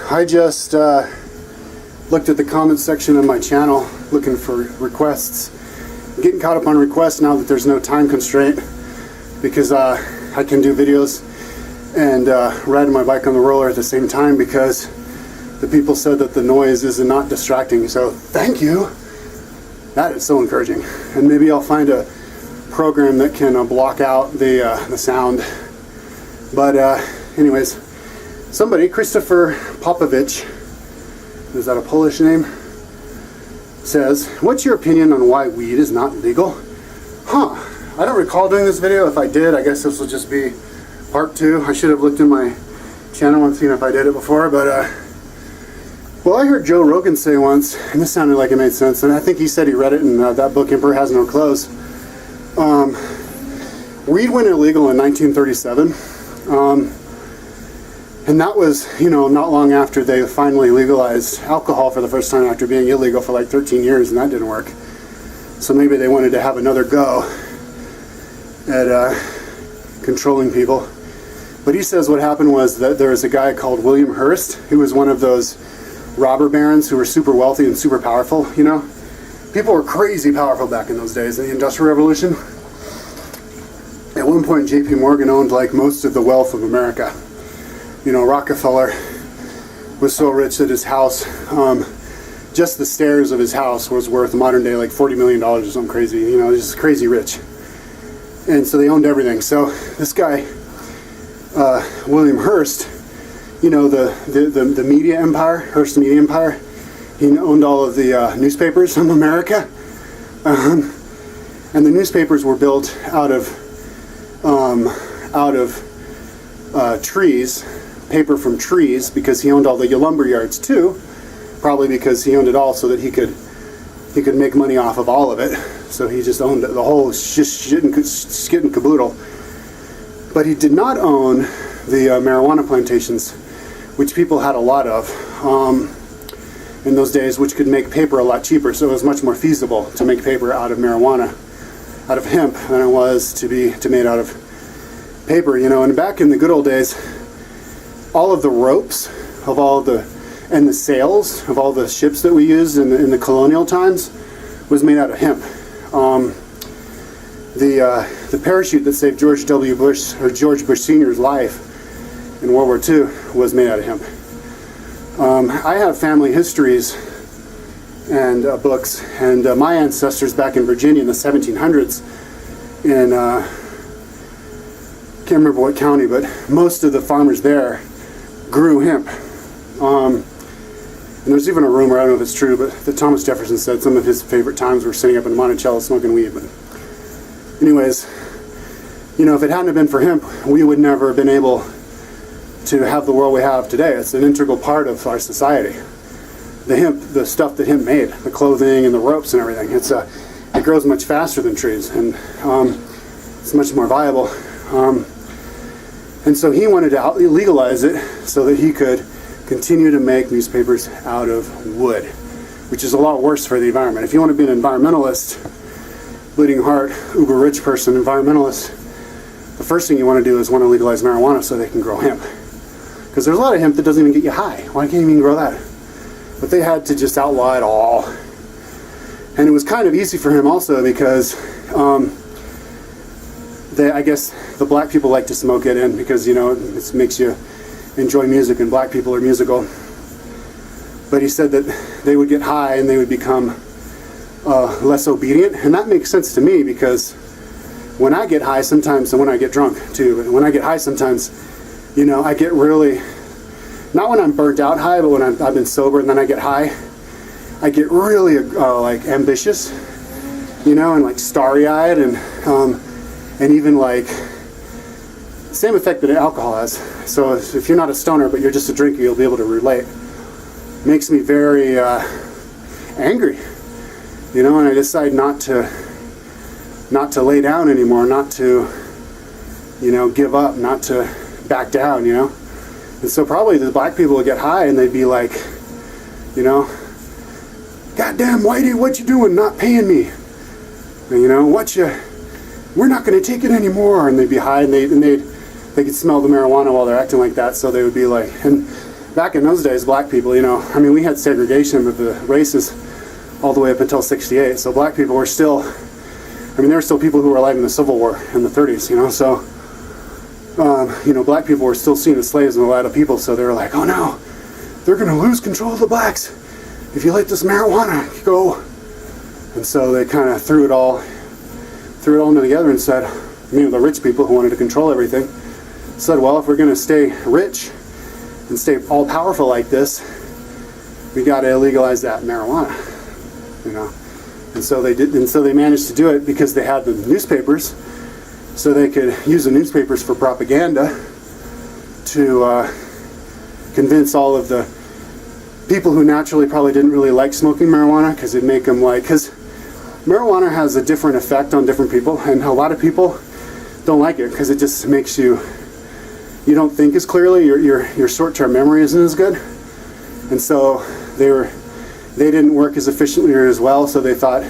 I just looked at the comment section of my channel looking for requests. I'm getting caught up on requests now that there's no time constraint, because I can do videos and riding my bike on the roller at the same time, because the people said that the noise is not distracting. So thank you. That is so encouraging. And maybe I'll find a program that can block out the sound. But anyways, somebody, Christopher Popovich, is that a Polish name, says, what's your opinion on why weed is not legal? I don't recall doing this video. If I did, I guess this will just be part 2. I should have looked in my channel and seen if I did it before, but well, I heard Joe Rogan say once, and this sounded like it made sense, and I think he said he read it in that book, Emperor Has No Clothes. Weed went illegal in 1937, and that was, not long after they finally legalized alcohol for the first time after being illegal for like 13 years, and that didn't work. So maybe they wanted to have another go at controlling people. But he says what happened was that there was a guy called William Hearst, who was one of those robber barons who were super wealthy and super powerful. People were crazy powerful back in those days in the Industrial Revolution. At one point, J.P. Morgan owned like most of the wealth of America. Rockefeller was so rich that his house, just the stairs of his house was worth modern day like $40 million or something crazy. Just crazy rich. And so they owned everything. So this guy, William Hearst, the media empire, Hearst Media Empire, he owned all of the newspapers in America. And the newspapers were built out of trees, paper from trees, because he owned all the lumber yards too, probably because he owned it all so that he could make money off of all of it. So he just owned the whole skit and caboodle. But he did not own the marijuana plantations, which people had a lot of in those days, which could make paper a lot cheaper. So it was much more feasible to make paper out of marijuana, out of hemp, than it was to made out of paper. And back in the good old days, all of the ropes of and the sails of all the ships that we used in the colonial times was made out of hemp. The parachute that saved George Bush Sr.'s life in World War II was made out of hemp. I have family histories and books, and my ancestors back in Virginia in the 1700s, in can't remember what county, but most of the farmers there grew hemp. And there's even a rumor, I don't know if it's true, but that Thomas Jefferson said some of his favorite times were sitting up in Monticello smoking weed. But anyways, if it hadn't have been for hemp, we would never have been able to have the world we have today. It's an integral part of our society. The hemp, the stuff that hemp made, the clothing and the ropes and everything, it grows much faster than trees, and it's much more viable. And so he wanted to legalize it so that he could continue to make newspapers out of wood, which is a lot worse for the environment. If you want to be an environmentalist, bleeding heart, uber rich person, environmentalist, the first thing you want to do is want to legalize marijuana so they can grow hemp. Because there's a lot of hemp that doesn't even get you high. Why can't you even grow that? But they had to just outlaw it all. And it was kind of easy for him also because I guess the black people like to smoke it in because, it makes you enjoy music, and black people are musical. But he said that they would get high and they would become less obedient. And that makes sense to me, because when I get high sometimes, and when I get drunk too, but when I get high sometimes, I get really, not when I'm burnt out high, but when I've been sober and then I get high, I get really like ambitious, and like starry-eyed, and even like same effect that alcohol has. So if you're not a stoner but you're just a drinker, you'll be able to relate. It makes me very angry, and I decide not to lay down anymore, not to give up, not to back down, And so probably the black people would get high and they'd be like, goddamn whitey, what you doing not paying me? And, we're not going to take it anymore. And they'd be high, and they could smell the marijuana while they're acting like that. So they would be like, and back in those days, black people, you know, I mean, we had segregation of the races all the way up until 68. So black people were still, I mean, there were still people who were alive in the Civil War in the 30s, you know, so, you know, black people were still seen as slaves in a lot of people, so they were like, oh no, they're going to lose control of the blacks if you let this marijuana go. And so they kind of threw it all in together and said, you know, the rich people who wanted to control everything said, well, if we're going to stay rich and stay all powerful like this, we got to legalize that marijuana, you know. And so they did, and so they managed to do it because they had the newspapers, so they could use the newspapers for propaganda to convince all of the people who naturally probably didn't really like smoking marijuana, because it'd make them like, because marijuana has a different effect on different people, and a lot of people don't like it because it just makes you don't think as clearly, your short-term memory isn't as good, and so they didn't work as efficiently or as well, so they thought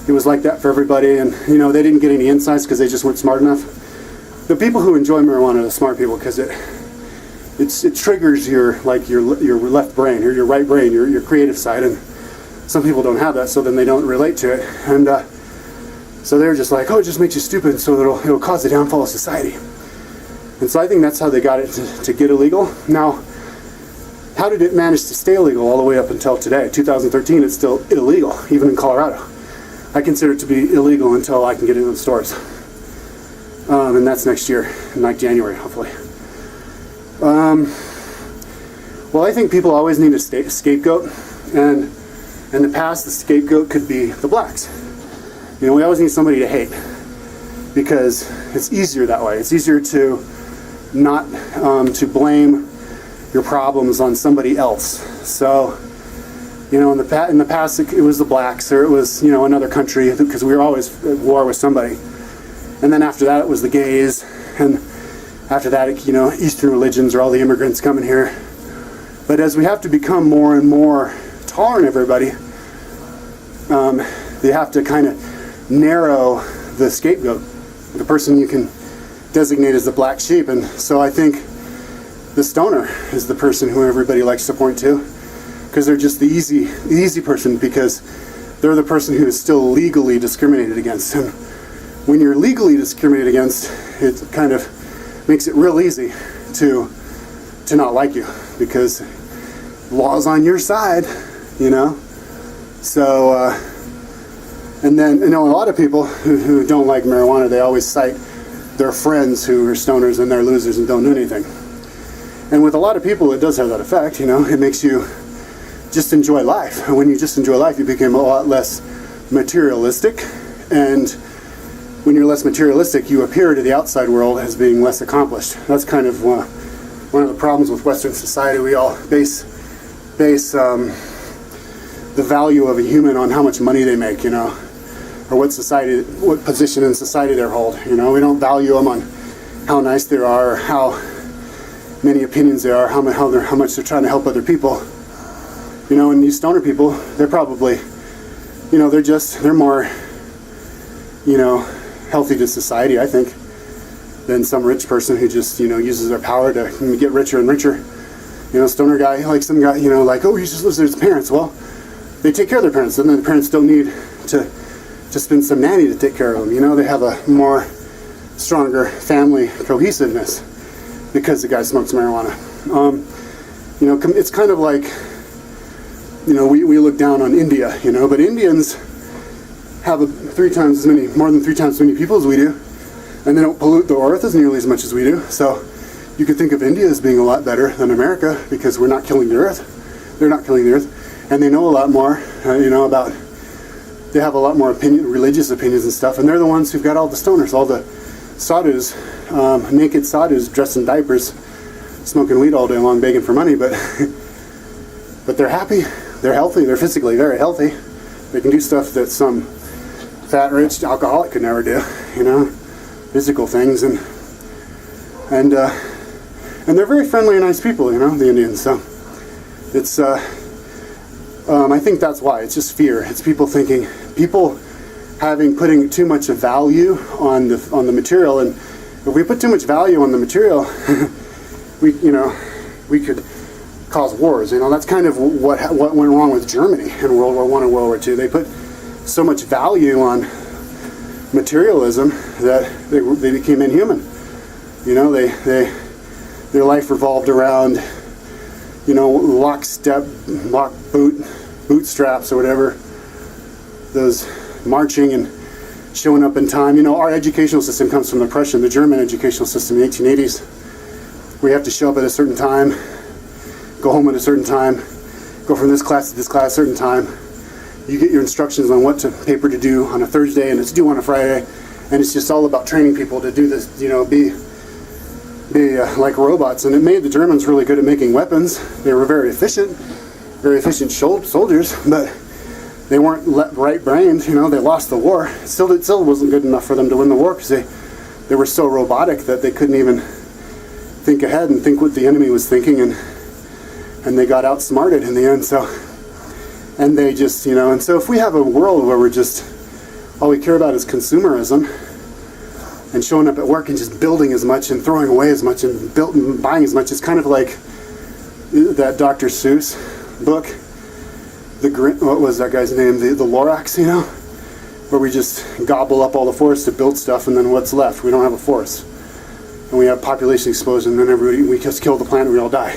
it was like that for everybody, and you know, they didn't get any insights because they just weren't smart enough. The people who enjoy marijuana are the smart people, because it triggers your left brain or your right brain, your creative side, and some people don't have that, so then they don't relate to it, and so they're just like, oh, it just makes you stupid, so it'll cause the downfall of society. And so I think that's how they got it to get illegal. Now, how did it manage to stay illegal all the way up until today? 2013, it's still illegal, even in Colorado. I consider it to be illegal until I can get it in the stores. And that's next year, in like January, hopefully. Well, I think people always need a scapegoat, and in the past, the scapegoat could be the blacks. You know, we always need somebody to hate, because it's easier that way. It's easier to not to blame your problems on somebody else. So, you know, in the past, it was the blacks, or it was, you know, another country, because we were always at war with somebody. And then after that, it was the gays, and after that, you know, Eastern religions, or all the immigrants coming here. But as we have to become more and more tolerant of everybody, they have to kind of narrow the scapegoat, the person you can designate as the black sheep. And so I think the stoner is the person who everybody likes to point to, because they're just the easy person, because they're the person who is still legally discriminated against. And when you're legally discriminated against, it kind of makes it real easy to not like you, because law's on your side, you know. So and then, you know, a lot of people who don't like marijuana, they always cite their friends who are stoners and they're losers and don't do anything. And with a lot of people, it does have that effect, you know. It makes you just enjoy life. And when you just enjoy life, you become a lot less materialistic. And when you're less materialistic, you appear to the outside world as being less accomplished. That's kind of one of the problems with Western society. We all base the value of a human on how much money they make, you know, or what position in society they hold. You know, we don't value them on how nice they are, or how many opinions there are, how much they're trying to help other people. You know, and these stoner people, they're probably, you know, they're more, you know, healthy to society, I think, than some rich person who just, you know, uses their power to get richer and richer. You know, stoner guy, like some guy, you know, like, oh, he just lives with his parents. Well, they take care of their parents, and then the parents don't need to spend some nanny to take care of them. You know, they have a more stronger family cohesiveness because the guy smokes marijuana. You know, it's kind of like, you know, we look down on India, you know, but Indians have more than 3 times as many people as we do, and they don't pollute the earth as nearly as much as we do. So you could think of India as being a lot better than America, because we're not killing the earth. They're not killing the earth, and they know a lot more, you know, about. They have a lot more religious opinions and stuff, and they're the ones who've got all the stoners, all the sadhus, naked sadhus dressed in diapers, smoking weed all day long, begging for money, but they're happy, they're healthy, they're physically very healthy. They can do stuff that some fat, rich alcoholic could never do, you know, physical things, and they're very friendly and nice people, you know, the Indians. So it's I think that's why. It's just fear. It's people putting too much of value on the material, and if we put too much value on the material, we could cause wars. That's kind of what went wrong with Germany in World War I and World War II. They put so much value on materialism that they became inhuman. Their life revolved around, bootstraps or whatever, those marching and showing up in time. Our educational system comes from the Prussian, the German educational system in the 1880s. We have to show up at a certain time, go home at a certain time, go from this class to this class at a certain time. You get your instructions on what paper to do on a Thursday, and it's due on a Friday, and it's just all about training people to do this, be like robots. And it made the Germans really good at making weapons. They were very efficient soldiers, but they weren't right-brained. They lost the war. It still wasn't good enough for them to win the war, because they were so robotic that they couldn't even think ahead and think what the enemy was thinking, and they got outsmarted in the end. And they just, and so if we have a world where we're just, all we care about is consumerism and showing up at work and just building as much and throwing away as much and buying as much, it's kind of like that Dr. Seuss book, what was that guy's name? The Lorax, where we just gobble up all the forests to build stuff, and then what's left? We don't have a forest. And we have population explosion, and then we just kill the planet and we all die.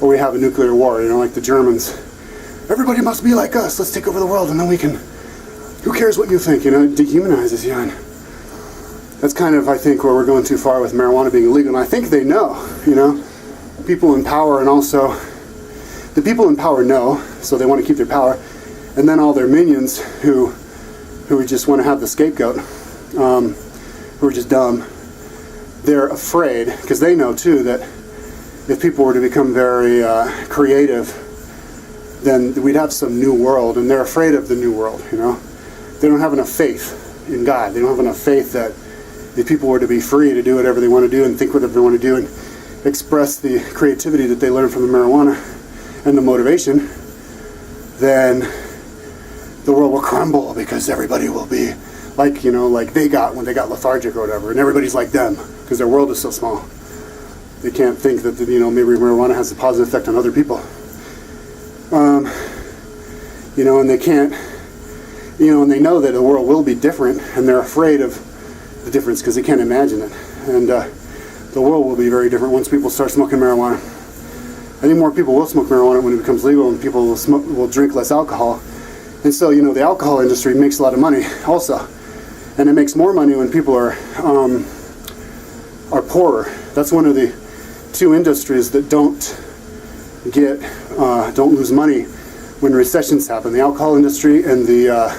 Or we have a nuclear war, like the Germans. Everybody must be like us. Let's take over the world, and then we can, who cares what you think? It dehumanizes you. And that's kind of, I think, where we're going too far with marijuana being illegal. And I think they know, people in power, and also the people in power know, so they want to keep their power. And then all their minions who just want to have the scapegoat, who are just dumb, they're afraid, because they know too that if people were to become very creative, then we'd have some new world, and they're afraid of the new world. They don't have enough faith in God. They don't have enough faith that if people were to be free to do whatever they want to do and think whatever they want to do and express the creativity that they learn from the marijuana and the motivation, then the world will crumble, because everybody will be like they got when they got lethargic or whatever, and everybody's like them because their world is so small. They can't think that maybe marijuana has a positive effect on other people. And they can't, and they know that the world will be different, and they're afraid of the difference because they can't imagine it. And the world will be very different once people start smoking marijuana. I think more people will smoke marijuana when it becomes legal, and people will drink less alcohol. And so, the alcohol industry makes a lot of money also. And it makes more money when people are poorer. That's one of the two industries that don't lose money when recessions happen: the alcohol industry and the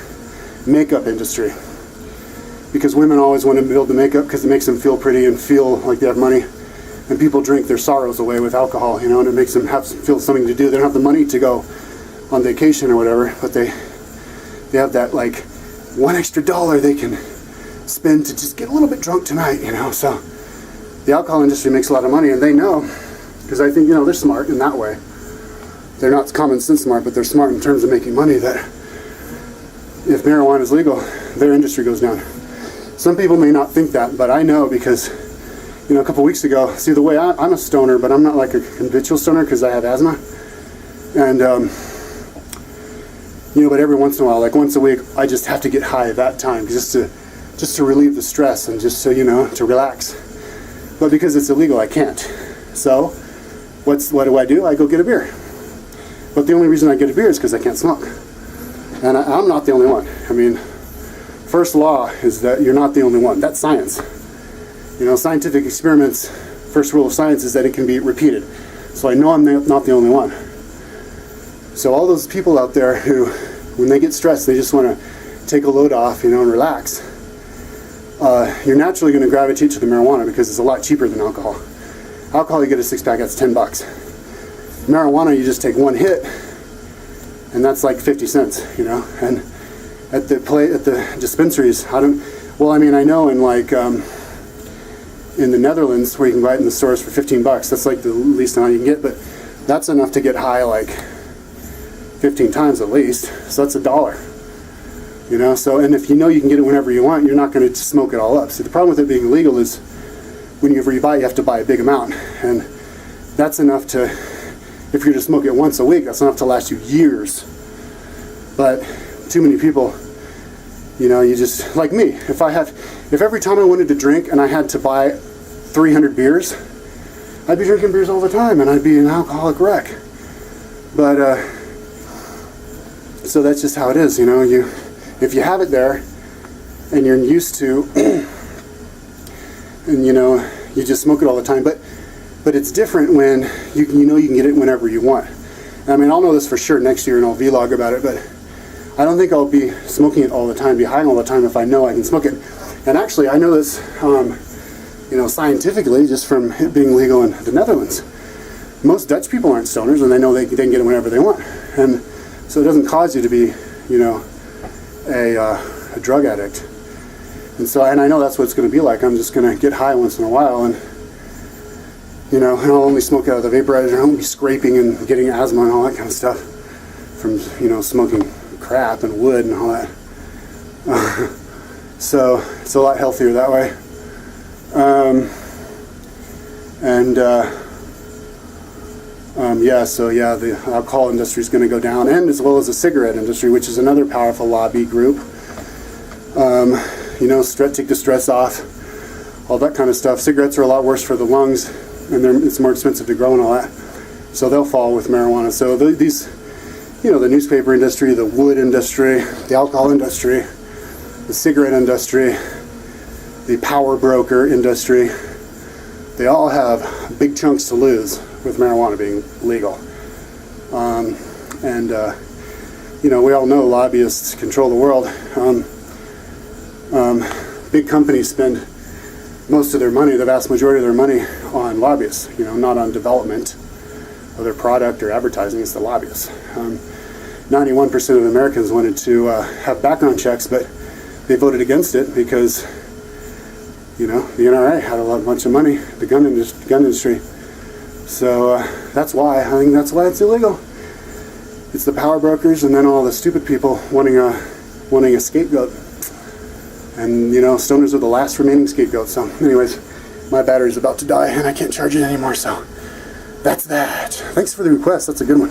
makeup industry. Because women always want to build the makeup because it makes them feel pretty and feel like they have money. And people drink their sorrows away with alcohol, and it makes them feel something to do. They don't have the money to go on vacation or whatever, but they have that $1 extra they can spend to just get a little bit drunk tonight, So the alcohol industry makes a lot of money, and they know, because I think, they're smart in that way. They're not common sense smart, but they're smart in terms of making money, that if marijuana is legal, their industry goes down. Some people may not think that, but I know, because, a couple weeks ago, see, the way I'm a stoner, but I'm not like a habitual stoner because I have asthma. And, but every once in a while, once a week, I just have to get high at that time just to relieve the stress and just so, to relax. But because it's illegal, I can't. So, what do? I go get a beer. But the only reason I get a beer is because I can't smoke. And I'm not the only one. First law is that you're not the only one. That's science. Scientific experiments, first rule of science is that it can be repeated. So I know I'm not the only one. So all those people out there who, when they get stressed, they just want to take a load off, and relax. You're naturally going to gravitate to the marijuana because it's a lot cheaper than alcohol. Alcohol, you get a 6-pack, that's $10. Marijuana, you just take one hit, and that's like 50 cents, And at the dispensaries, I know in the Netherlands, where you can buy it in the stores for $15, that's like the least amount you can get, but that's enough to get high 15 times at least. So that's $1. So, and if you can get it whenever you want, you're not going to smoke it all up. See, the problem with it being illegal is whenever you buy, you have to buy a big amount, and that's enough to if you're to smoke it once a week, that's enough to last you years. But too many people, you know, you just, like me, if every time I wanted to drink and I had to buy 300 beers, I'd be drinking beers all the time and I'd be an alcoholic wreck. But, so that's just how it is, you know, if you have it there and you're used to, and you know, you just smoke it all the time, but it's different when you know you can get it whenever you want. I mean, I'll know this for sure next year and I'll vlog about it, but I don't think I'll be smoking it all the time, be high all the time if I know I can smoke it. And actually, I know this, you know, scientifically, just from it being legal in the Netherlands. Most Dutch people aren't stoners, and they know they can get it whenever they want. And so it doesn't cause you to be, you know, a drug addict. And so, and I know that's what it's going to be like. I'm just going to get high once in a while, and you know, and I'll only smoke out of the vaporizer. I won't be scraping and getting asthma and all that kind of stuff from, you know, smoking crap and wood and all that. So it's a lot healthier that way. Yeah, so yeah, the alcohol industry is going to go down, and as well as the cigarette industry, which is another powerful lobby group. You know, take the stress off, all that kind of stuff. Cigarettes are a lot worse for the lungs, and it's more expensive to grow and all that. So they'll fall with marijuana. So these, you know, the newspaper industry, the wood industry, the alcohol industry, the cigarette industry, the power broker industry, they all have big chunks to lose with marijuana being legal. You know, we all know lobbyists control the world. Big companies spend most of their money, the vast majority of their money, on lobbyists, you know, not on development of their product or advertising. It's the lobbyists. 91% of Americans wanted to have background checks, but they voted against it because, you know, the NRA had a bunch of money, the gun industry. So that's why, I think that's why it's illegal. It's the power brokers and then all the stupid people wanting a scapegoat. And, you know, stoners are the last remaining scapegoat. So anyways, my battery's about to die and I can't charge it anymore, so that's that. Thanks for the request. That's a good one.